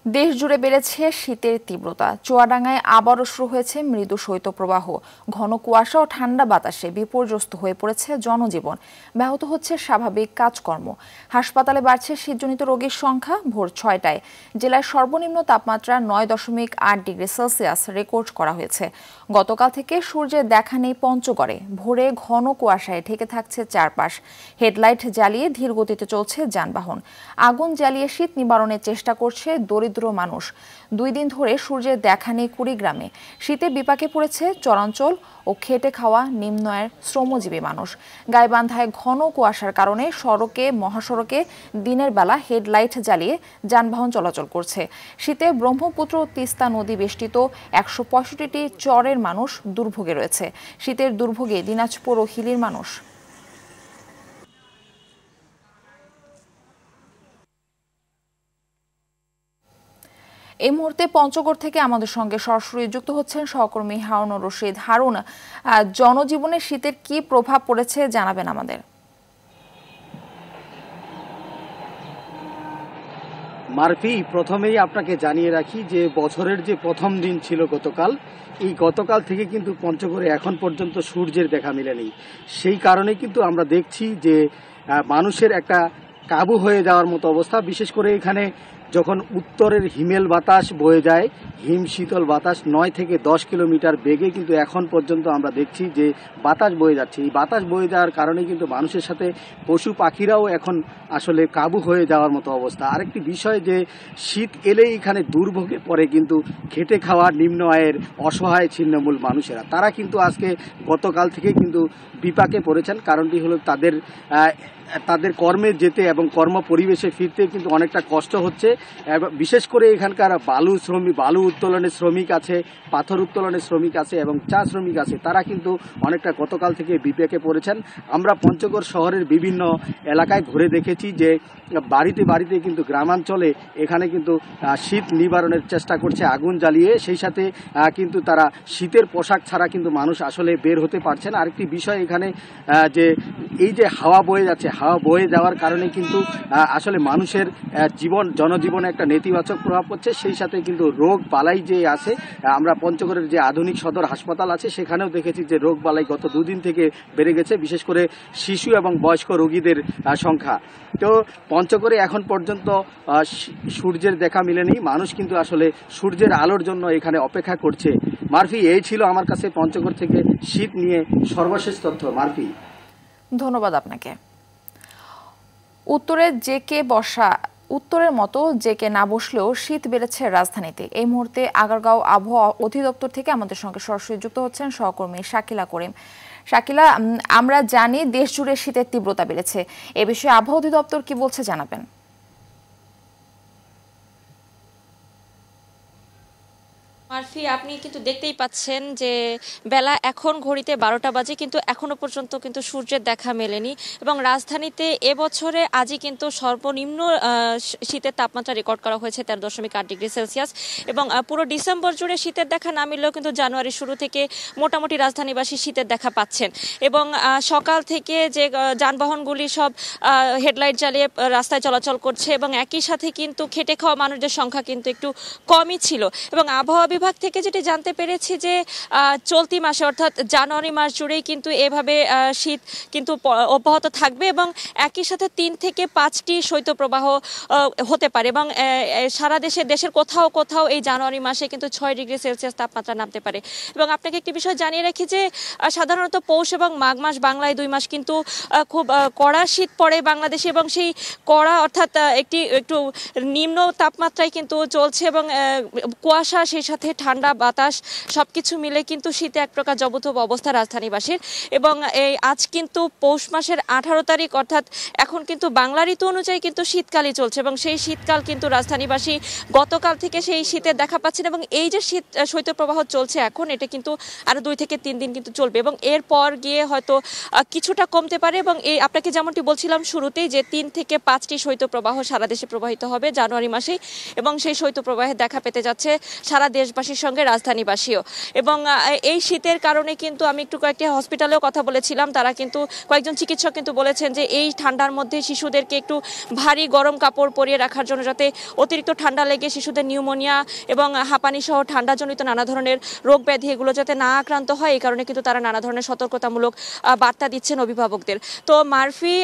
দেশ জুড়ে বেড়েছে শীতের তীব্রতা। চুয়াডাঙ্গায় আবারও শুরু হয়েছে মৃদু শৈত্যপ্রবাহ। ঘন কুয়াশা ও ঠান্ডা বাতাসে বিপর্যস্ত হয়ে পড়েছে জনজীবন। ব্যাহত হচ্ছে স্বাভাবিক কাজকর্ম। হাসপাতালে বাড়ছে শীতজনিত রোগীর সংখ্যা। ভোর ৬টায় জেলার সর্বনিম্ন তাপমাত্রা ৯.৮ ডিগ্রি সেলসিয়াস রেকর্ড করা হয়েছে। গতকাল থেকে সূর্যের দেখা নেই পঞ্চগড়ে। ভোরে ঘন কুয়াশায় ঢেকে থাকছে চারপাশ। হেডলাইট জ্বালিয়ে ধীর গতিতে চলছে যানবাহন। আগুন জ্বালিয়ে শীত নিবারণের চেষ্টা করছে দরিদ্র মানুষ। ২ দিন ধরে সূর্যের দেখা নেই কুড়িগ্রামে। শীতে বিপাকে পড়েছে চরাঞ্চল ও খেটে খাওয়া নিম্ন আয়ের শ্রমজীবী মানুষ। গাইবান্ধায় ঘন কুয়াশার কারণে মহাসড়কে দিনের বেলা হেডলাইট জ্বালিয়ে যানবাহন চলাচল করছে। শীতে ব্রহ্মপুত্র ও তিস্তা নদী বেষ্টিত ১৬৫টি চরের মানুষ দুর্ভোগে রয়েছে। শীতের দুর্ভোগে দিনাজপুর ও হিলির মানুষ। এই মুহূর্তে পঞ্চগড় থেকে আমাদের সঙ্গে সরাসরি যুক্ত হচ্ছেন সহকর্মী হারুনুর রশিদ। হারুন, জনজীবনে শীতের কি প্রভাব পড়েছে জানাবেন আমাদের। মারফি, প্রথমেই আপনাকে জানিয়ে রাখি যে বছরের যে প্রথম দিন ছিল গতকাল, এই গতকাল থেকে কিন্তু পঞ্চগড়ে এখন পর্যন্ত সূর্যের দেখা মেলেনি। সেই কারণে কিন্তু আমরা দেখছি যে মানুষের একটা কাবু হয়ে যাওয়ার মতো অবস্থা। বিশেষ করে এখানে যখন উত্তরের হিমেল বাতাস বয়ে যায়, হিম শীতল বাতাস ৯ থেকে ১০ কিলোমিটার বেগে কিন্তু এখন পর্যন্ত আমরা দেখছি যে বাতাস বয়ে যাচ্ছে। এই বাতাস বয়ে যাওয়ার কারণে কিন্তু মানুষের সাথে পশু পাখিরাও এখন আসলে কাবু হয়ে যাওয়ার মতো অবস্থা। আরেকটি বিষয় যে শীত এলেই এখানে দুর্ভোগে পড়ে কিন্তু খেটে খাওয়া নিম্ন আয়ের অসহায় ছিন্নমূল মানুষেরা। তারা কিন্তু আজকে গতকাল থেকে কিন্তু বিপাকে পড়েছেন। কারণটি হলো তাদের কর্মে যেতে এবং কর্ম পরিবেশে ফিরতে কিন্তু অনেকটা কষ্ট হচ্ছে। বিশেষ করে এখানকার বালু উত্তোলনের শ্রমিক আছে, পাথর উত্তোলনের শ্রমিক আছে এবং চা শ্রমিক আছে। তারা কিন্তু অনেকটা গতকাল থেকে বিপাকে পড়েছেন। আমরা পঞ্চগড় শহরের বিভিন্ন এলাকায় ঘুরে দেখেছি যে বাড়িতে বাড়িতে কিন্তু গ্রামাঞ্চলে এখানে কিন্তু শীত নিবারণের চেষ্টা করছে আগুন জ্বালিয়ে। সেই সাথে কিন্তু তারা শীতের পোশাক ছাড়া কিন্তু মানুষ আসলে বের হতে পারছে না। আরেকটি বিষয় এখানে যে এই যে হাওয়া বয়ে যাচ্ছে, হাওয়া বয়ে যাওয়ার কারণে কিন্তু আসলে মানুষের জনজীবনে একটা নেতিবাচক প্রভাব পড়ছে। সেই সাথে কিন্তু রোগ বালাই যে আছে, আমরা পঞ্চগড়ের যে আধুনিক সদর হাসপাতাল আছে সেখানেও দেখেছি যে রোগ বালাই গত 2 দিন থেকে বেড়ে গেছে, বিশেষ করে শিশু এবং বয়স্ক রোগীদের সংখ্যা। তো পঞ্চগড়ে এখন পর্যন্ত সূর্যের দেখা মিলেনি। মানুষ কিন্তু আসলে সূর্যের আলোর জন্য এখানে অপেক্ষা করছে। মারফি, এই ছিল আমার কাছে পঞ্চগড় থেকে শীত নিয়ে সর্বশেষ তথ্য। মারফি, ধন্যবাদ আপনাকে। উত্তরের মতো জেকে না বসলেও শীত বেড়েছে রাজধানীতে। এই মুহূর্তে আগারগাঁও আবহাওয়া অধিদপ্তর থেকে আমাদের সঙ্গে সরাসরি যুক্ত হচ্ছেন সহকর্মী শাকিলা করিম। শাকিলা, আমরা জানি দেশ জুড়ে শীতের তীব্রতা বেড়েছে। এ বিষয়ে আবহাওয়া অধিদপ্তর কি বলছে জানাবেন। মারফি, আপনি কিন্তু দেখতেই পাচ্ছেন যে বেলা এখন ঘড়িতে ১২টা বাজে, কিন্তু এখনো পর্যন্ত কিন্তু সূর্যের দেখা মেলেনি। এবং রাজধানীতে এবছরে আজই কিন্তু সর্বনিম্ন শীতের তাপমাত্রা রেকর্ড করা হয়েছে ১৩.৮ ডিগ্রি সেলসিয়াস। এবং পুরো ডিসেম্বর জুড়ে শীতের দেখা না মিললেও কিন্তু জানুয়ারির শুরু থেকে মোটামুটি রাজধানীবাসী শীতের দেখা পাচ্ছেন। এবং সকাল থেকে যে যানবাহনগুলি সব হেডলাইট জ্বালিয়ে রাস্তায় চলাচল করছে এবং একই সাথে কিন্তু খেটে খাওয়া মানুষদের সংখ্যা কিন্তু একটু কমই ছিল। এবং আবহাওয়া বিভাগ থেকে যেটি জানতে পেরেছি যে চলতি মাসে অর্থাৎ জানুয়ারি মাস জুড়েই কিন্তু এভাবে শীত কিন্তু অব্যাহত থাকবে এবং একই সাথে 3 থেকে 5টি শৈত্যপ্রবাহ হতে পারে। এবং সারা দেশের কোথাও কোথাও এই জানুয়ারি মাসে কিন্তু 6 ডিগ্রি সেলসিয়াস তাপমাত্রা নামতে পারে। এবং আপনাকে একটি বিষয় জানিয়ে রাখি যে সাধারণত পৌষ এবং মাঘ মাস, বাংলায় 2 মাস কিন্তু খুব কড়া শীত পড়ে বাংলাদেশে। এবং সেই কড়া অর্থাৎ একটু নিম্ন তাপমাত্রায় কিন্তু চলছে এবং কুয়াশা, সেই সাথে ঠান্ডা বাতাস সবকিছু মিলে কিন্তু শীতে এক প্রকার জবথব অবস্থা রাজধানীবাসীর। এবং এই আজ কিন্তু পৌষ মাসের 18 তারিখ, অর্থাৎ এখন কিন্তু বাংলা ঋতু অনুযায়ী কিন্তু শীতকালই চলছে এবং সেই শীতকাল কিন্তু রাজধানীবাসী গতকাল থেকে সেই শীতের দেখা পাচ্ছেন। এবং এই যে শীত শৈত্যপ্রবাহ চলছে এখন, এটা কিন্তু আরো 2 থেকে 3 দিন কিন্তু চলবে এবং এরপর গিয়ে হয়তো কিছুটা কমতে পারে। এবং এই আপনাকে যেমনটি বলছিলাম শুরুতেই যে 3 থেকে 5টি শৈত্যপ্রবাহ সারা দেশে প্রবাহিত হবে জানুয়ারি মাসেই এবং সেই শৈত্যপ্রবাহে দেখা পেতে যাচ্ছে সারা দেশবাসী পাশাপাশি সঙ্গে রাজধানীবাসীও। এবং এই শীতের কারণে কিন্তু আমি একটু কয়েকটি হসপিটালেও কথা বলেছিলাম, তারা কিন্তু কয়েকজন চিকিৎসক কিন্তু বলেছেন যে এই ঠান্ডার মধ্যে শিশুদেরকে একটু ভারী গরম কাপড় পরিয়ে রাখার জন্য, যাতে অতিরিক্ত ঠান্ডা লেগে শিশুদের নিউমোনিয়া এবং হাঁপানি সহ ঠান্ডাজনিত নানা ধরনের রোগ ব্যাধি এগুলো যাতে না আক্রান্ত হয়, এই কারণে কিন্তু তারা নানা ধরনের সতর্কতামূলক বার্তা দিচ্ছেন অভিভাবকদের। তো মারফি,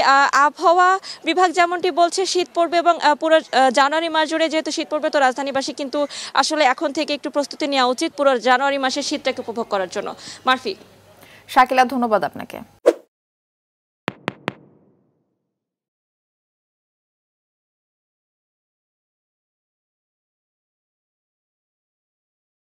আবহাওয়া বিভাগ যেমনটি বলছে শীত পড়বে এবং পুরো জানুয়ারি মাস জুড়ে যেহেতু শীত পড়বে, তো রাজধানীবাসী কিন্তু আসলে এখন থেকে একটু প্রস্তুতি নেওয়া উচিত পুরো জানুয়ারি মাসের শীতটাকে উপভোগ করার জন্য। মারফি। শাকিলা, ধন্যবাদ আপনাকে।